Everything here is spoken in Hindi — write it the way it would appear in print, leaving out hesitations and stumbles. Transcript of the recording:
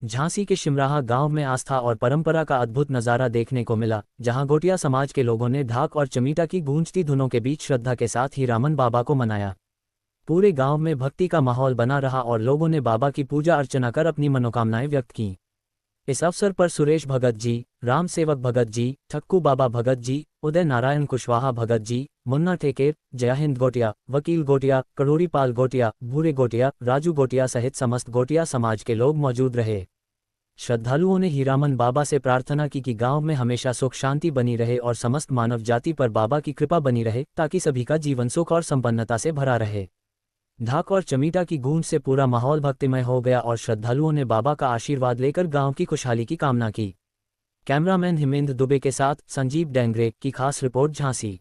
झांसी के शिमराहा गांव में आस्था और परंपरा का अद्भुत नज़ारा देखने को मिला, जहां गोटिया समाज के लोगों ने ढाक और चमीटा की गूंजती धुनों के बीच श्रद्धा के साथ हीरामन बाबा को मनाया। पूरे गांव में भक्ति का माहौल बना रहा और लोगों ने बाबा की पूजा अर्चना कर अपनी मनोकामनाएं व्यक्त की। इस अवसर पर सुरेश भगत जी, राम सेवक भगत जी, ठक्कू बाबा भगत जी, उदय नारायण कुशवाहा भगत जी, मुन्ना टेकेर, जयाहिंद गोटिया, वकील गोटिया, करोड़ी पाल गोटिया, भूरे गोटिया, राजू गोटिया सहित समस्त गोटिया समाज के लोग मौजूद रहे। श्रद्धालुओं ने हीरामन बाबा से प्रार्थना की कि गांव में हमेशा सुख शांति बनी रहे और समस्त मानव जाति पर बाबा की कृपा बनी रहे, ताकि सभी का जीवन सुख और संपन्नता से भरा रहे। ढाक और चमीटा की गूंज से पूरा माहौल भक्तिमय हो गया और श्रद्धालुओं ने बाबा का आशीर्वाद लेकर गांव की खुशहाली की कामना की। कैमरामैन हिमेंद्र दुबे के साथ संजीव डेंगरे की खास रिपोर्ट, झांसी।